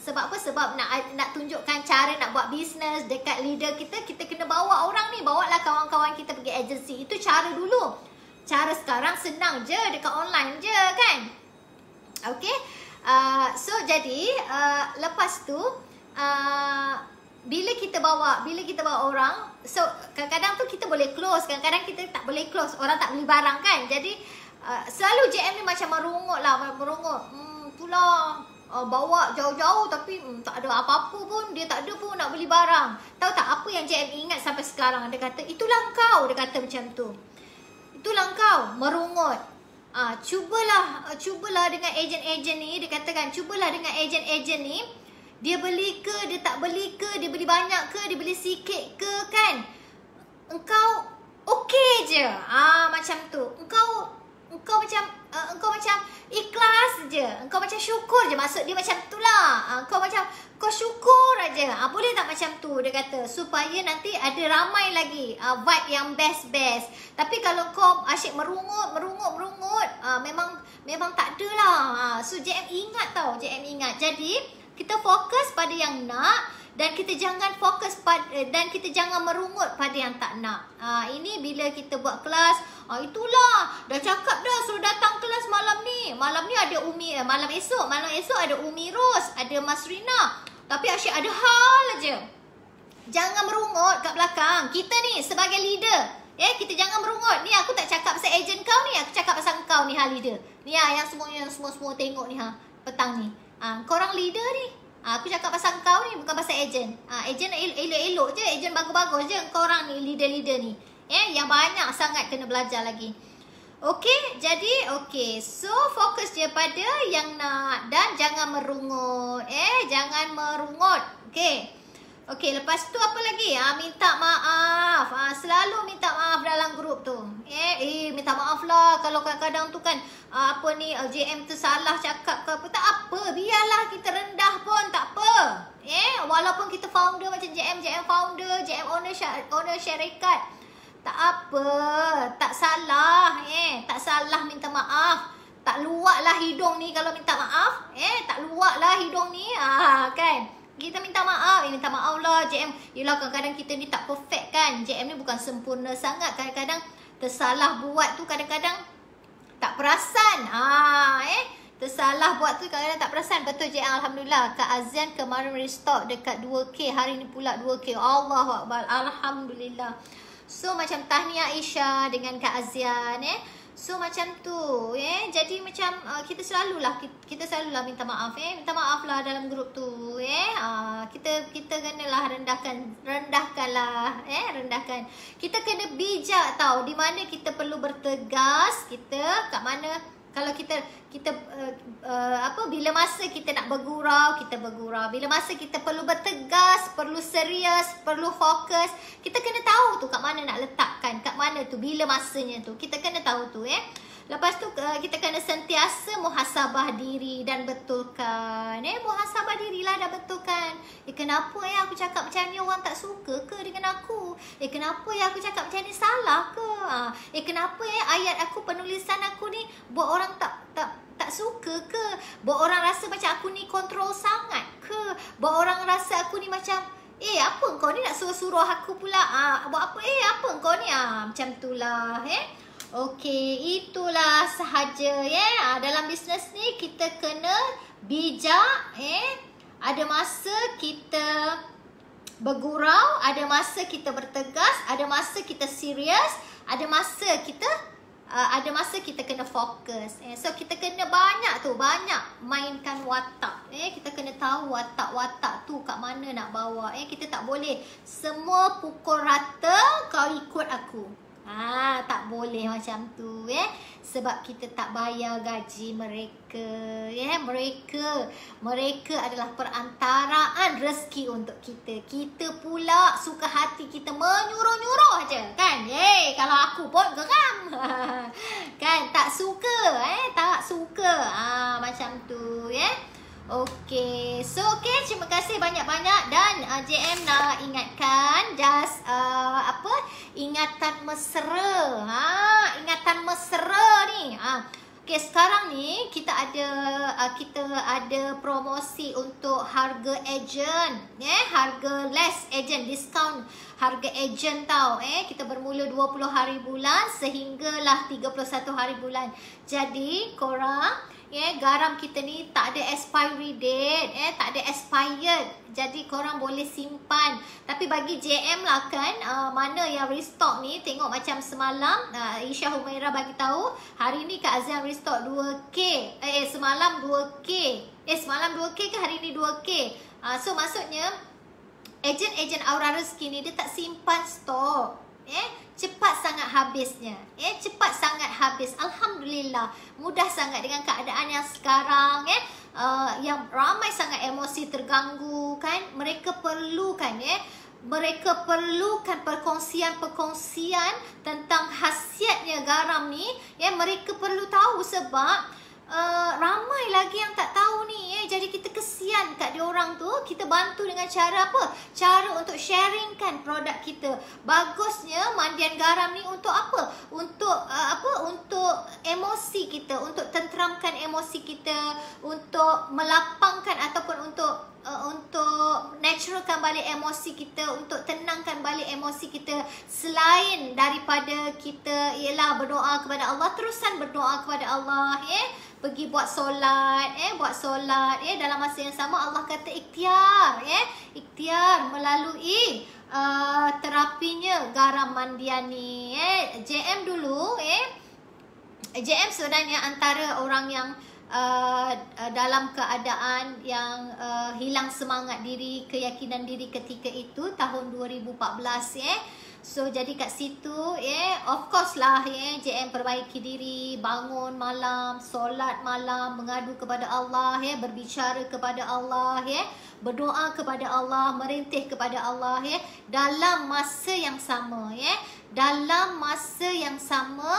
Sebab apa? Sebab nak tunjukkan cara nak buat bisnes dekat leader kita, kita kena bawa orang ni, bawalah kawan-kawan kita pergi agensi. Itu cara dulu. Cara sekarang senang je, dekat online je kan. Okay. So jadi lepas tu bila kita bawa orang, so kadang-kadang tu kita boleh close, kadang-kadang kita tak boleh close, orang tak beli barang kan. Jadi selalu JM ni macam merungut. Itulah bawa jauh-jauh tapi tak ada apa-apa pun, dia tak ada pun nak beli barang. Tahu tak apa yang JM ingat sampai sekarang? Dia kata, itulah kau, dia kata macam tu. Itulah kau, merungut. Cubalah dengan ejen-ejen ni, dia katakan, cubalah dengan ejen-ejen ni. Dia beli ke, dia tak beli ke, dia beli banyak ke, dia beli sikit ke kan. Engkau okey je. Macam tu. Engkau macam ikhlas je. Engkau macam syukur je. Maksud dia macam tu lah. Kau syukur aja. Boleh tak macam tu, dia kata, supaya nanti ada ramai lagi vibe yang best. Tapi kalau kau asyik merungut, memang tak ada lah. So JM ingat tau, JM ingat. Jadi kita fokus pada yang nak, dan kita jangan merungut pada yang tak nak. Ini bila kita buat kelas, itulah dah cakap dah suruh datang kelas malam ni. Malam ni ada malam esok ada Umi Ros, ada Mas Rina. Tapi asyik ada hal aja. Jangan merungut kat belakang. Kita ni sebagai leader, kita jangan merungut. Ni aku tak cakap pasal ejen kau ni, aku cakap pasal kau ni leader. Ni yang semua tengok ni petang ni. Korang leader ni. Aku cakap pasal kau ni, bukan pasal ejen. Ejen elok-elok je, ejen bagus-bagus je. Korang ni leader-leader ni. Yang banyak sangat kena belajar lagi. Okey, jadi okey. So fokus je pada yang nak, dan jangan merungut. Jangan merungut. Okey, lepas tu apa lagi? Minta maaf. Selalu minta maaf dalam grup tu. Minta maaf lah kalau kadang-kadang tu kan JM tu salah cakap ke apa. Tak apa, biarlah kita rendah pun tak apa. Walaupun kita founder macam JM founder, JM owner syarikat. Tak apa, tak salah. Tak salah minta maaf. Tak luaklah hidung ni kalau minta maaf. Tak luaklah hidung ni. Kan? Kita minta maaf. Minta maaf lah JM. Yelah kadang-kadang kita ni tak perfect kan. JM ni bukan sempurna sangat. Kadang-kadang tersalah buat tu, kadang-kadang tak perasan. Tersalah buat tu kadang-kadang tak perasan. Betul JM, Alhamdulillah. Kak Azian kemarin restock dekat 2K. Hari ni pula 2K. Allahuakbar. Alhamdulillah. So macam tahniah Isha dengan Kak Azian. So macam tu. Jadi macam kita selalulah minta maaf. Minta maaf lah dalam grup tu. Kita kenalah rendahkanlah. Rendahkan. Kita kena bijak tau. Di mana kita perlu bertegas. Kita kat mana, kalau kita bila masa kita nak bergurau, kita bergurau. Bila masa kita perlu bertegas, perlu serius, perlu fokus, kita kena tahu tu kat mana nak letakkan, kat mana tu, bila masanya tu. Kita kena tahu tu. Lepas tu kita kena sentiasa muhasabah diri dan betulkan. Muhasabah dirilah dan betulkan. Kenapa aku cakap macam ni, orang tak suka ke dengan aku? Kenapa aku cakap macam ni, salah ke? Kenapa ayat aku, penulisan aku ni buat orang tak suka ke? Buat orang rasa macam aku ni kontrol sangat ke? Buat orang rasa aku ni macam Apa kau ni nak suruh-suruh aku pula? Buat apa? Apa kau ni? Macam tu lah. Okey, itulah sahaja dalam bisnes ni kita kena bijak. Ada masa kita bergurau, ada masa kita bertegas, ada masa kita serius, ada masa kita kena fokus. So kita kena banyak mainkan watak. Kita kena tahu watak-watak tu kat mana nak bawa. Kita tak boleh semua pukul rata kau ikut aku. Tak boleh macam tu. Sebab kita tak bayar gaji mereka. Mereka adalah perantaraan rezeki untuk kita. Kita pula suka hati kita menyuruh-nyuruh aja, kan? Kalau aku pun geram. Kan, tak suka. Macam tu. Okey, so terima kasih banyak-banyak dan JM nak ingatkan just ingatan mesra. Ingatan mesra ni. Okey, sekarang ni kita ada promosi untuk harga ejen, harga less ejen, diskaun harga ejen tau. Kita bermula 20 hari bulan sehinggalah 31 hari bulan. Jadi korang garam kita ni tak ada expiry date, tak ada expired. Jadi korang boleh simpan. Tapi bagi JM lah kan, mana yang restock ni, tengok macam semalam Isha Humaira bagi tahu hari ni Kak Azam restock 2K. Semalam 2K. Semalam 2K ke hari ni 2K. So maksudnya ejen-ejen Aura Rezeki ni dia tak simpan stok. Cepat sangat habisnya. Cepat sangat habis. Alhamdulillah. Mudah sangat dengan keadaan yang sekarang. Yang ramai sangat emosi terganggu, kan? Mereka perlukan perkongsian-perkongsian tentang khasiatnya garam ni. Mereka perlu tahu sebab ramai lagi yang tak tahu ni. Jadi kita kesian kat diorang tu. Kita bantu dengan cara apa? Cara untuk sharingkan produk kita. Bagusnya mandian garam ni untuk apa? Untuk Untuk emosi kita, untuk tenteramkan emosi kita, untuk melapangkan ataupun untuk naturalkan balik emosi kita, untuk tenangkan balik emosi kita. Selain daripada kita ialah berdoa kepada Allah, terusan berdoa kepada Allah. Pergi buat solat, dalam masa yang sama Allah kata ikhtiar, ikhtiar melalui terapinya garam mandian ni. JM dulu, JM sebenarnya antara orang yang dalam keadaan yang hilang semangat diri, keyakinan diri ketika itu tahun 2014. So jadi kat situ of course lah JM perbaiki diri, bangun malam, solat malam, mengadu kepada Allah, berbicara kepada Allah, berdoa kepada Allah, merintih kepada Allah, dalam masa yang sama, dalam masa yang sama.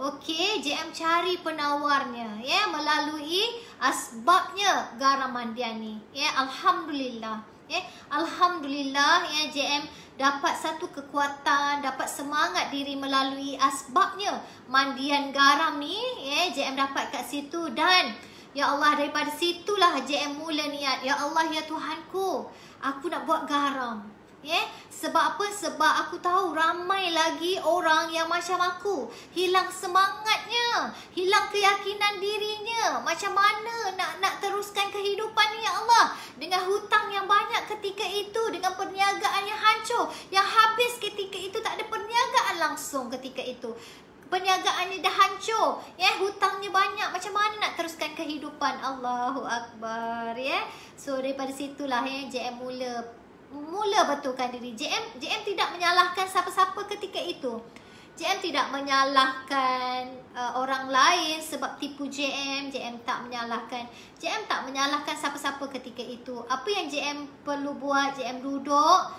Okey, JM cari penawarnya, melalui asbabnya garam mandian ni. Alhamdulillah. Alhamdulillah, JM dapat satu kekuatan, dapat semangat diri melalui asbabnya mandian garam ni. JM dapat kat situ dan ya Allah, daripada situlah JM mula niat. Ya Allah, ya Tuhanku, aku nak buat garam. Sebab apa? Sebab aku tahu ramai lagi orang yang macam aku, hilang semangatnya, hilang keyakinan dirinya. Macam mana nak teruskan kehidupan ni, ya Allah? Dengan hutang yang banyak ketika itu, dengan perniagaan yang hancur, yang habis ketika itu, tak ada perniagaan langsung ketika itu. Perniagaannya dah hancur, hutangnya banyak. Macam mana nak teruskan kehidupan? Allahu Akbar, So daripada situlah JM mula betulkan diri. JM tidak menyalahkan siapa-siapa ketika itu. JM tidak menyalahkan orang lain sebab tipu JM. JM tak menyalahkan. JM tak menyalahkan siapa-siapa ketika itu. Apa yang JM perlu buat, JM duduk,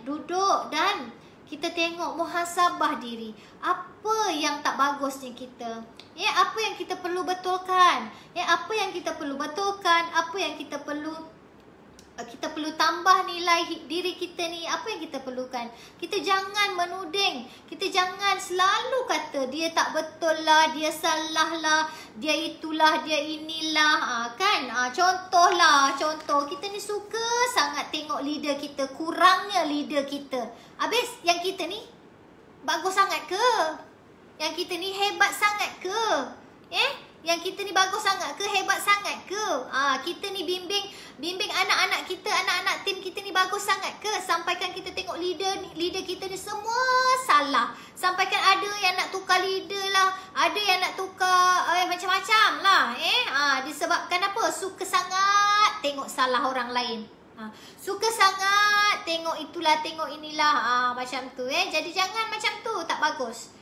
duduk dan kita tengok, muhasabah diri. Apa yang tak bagusnya kita? Apa yang kita perlu betulkan? Apa yang kita perlu betulkan? Apa yang kita perlu kita perlu tambah nilai diri kita ni. Apa yang kita perlukan? Kita jangan menuding. Kita jangan selalu kata dia tak betul lah, dia salah lah, dia itulah, dia inilah. Kan? Contoh. Kita ni suka sangat tengok leader kita, kurangnya leader kita. Habis yang kita ni bagus sangat ke? Yang kita ni hebat sangat ke? Yang kita ni bagus sangat ke, hebat sangat ke? Kita ni bimbing anak-anak kita, anak-anak tim kita ni bagus sangat ke? Sampaikan kita tengok leader kita ni semua salah. Sampaikan ada yang nak tukar leader lah, ada yang nak tukar macam-macam lah. Disebabkan apa? Suka sangat tengok salah orang lain. Suka sangat tengok itulah, tengok inilah, macam tu. Jadi jangan macam tu, tak bagus.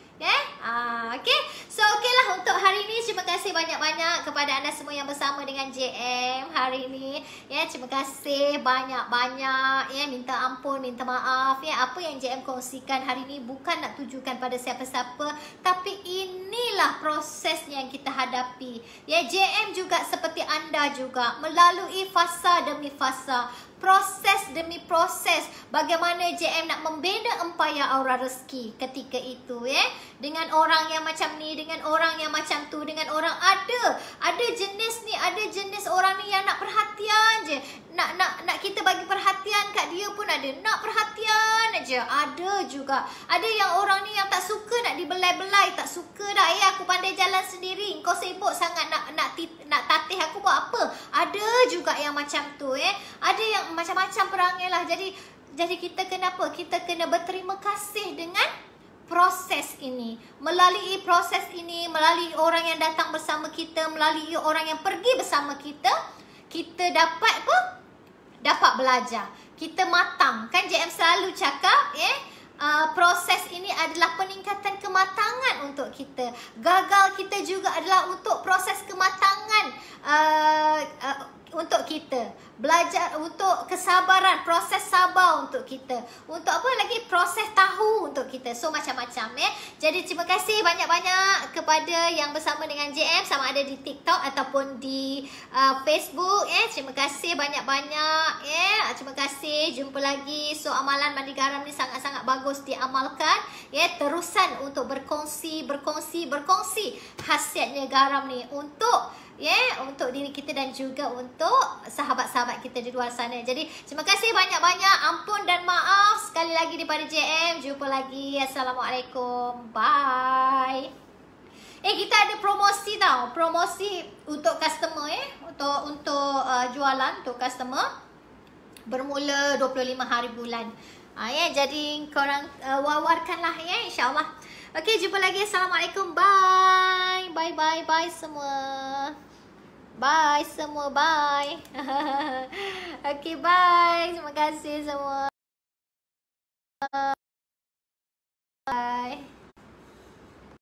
Okay. So lah untuk hari ni. Terima kasih banyak-banyak kepada anda semua yang bersama dengan JM hari ni. Terima kasih banyak-banyak. Minta ampun, minta maaf. Apa yang JM kongsikan hari ni bukan nak tujukan pada siapa-siapa, tapi inilah proses yang kita hadapi. JM juga seperti anda juga melalui fasa demi fasa, proses demi proses, bagaimana JM nak membina empayar aura rezeki ketika itu. Dengan orang yang macam ni, dengan orang yang macam tu, dengan orang ada jenis ni, ada jenis orang ni yang nak perhatian je, nak kita bagi perhatian kat dia pun ada, nak perhatian aja. Ada juga ada yang orang ni yang tak suka nak dibelai-belai, tak suka dah. Aku pandai jalan sendiri, kau sibuk sangat nak tatih aku buat apa. Ada juga yang macam tu. Ada yang macam-macam perangai lah. Jadi kita kena apa? Kita kena berterima kasih dengan proses ini. Melalui proses ini, melalui orang yang datang bersama kita, melalui orang yang pergi bersama kita, kita dapat apa? Dapat belajar. Kita matang. Kan JM selalu cakap, proses ini adalah peningkatan kematangan untuk kita. Gagal kita juga adalah untuk proses kematangan untuk kita. Belajar untuk kesabaran, proses sabar untuk kita. Untuk apa lagi? Proses tahu untuk kita. So macam-macam. Jadi terima kasih banyak-banyak kepada yang bersama dengan JM, sama ada di TikTok ataupun di Facebook. Terima kasih banyak-banyak. Terima kasih. Jumpa lagi. So amalan mandi garam ni sangat-sangat bagus diamalkan. Terusan untuk berkongsi khasiatnya garam ni untuk untuk diri kita dan juga untuk sahabat-sahabat kita di luar sana. Jadi terima kasih banyak-banyak. Ampun dan maaf sekali lagi daripada JM. Jumpa lagi. Assalamualaikum. Bye. Kita ada promosi tau. Promosi untuk customer. Untuk jualan untuk customer. Bermula 25 hari bulan. Jadi korang wawarkanlah InsyaAllah. Okay, jumpa lagi. Assalamualaikum. Bye. Bye semua. Bye semua. Bye. Okay, bye. Terima kasih semua. Bye.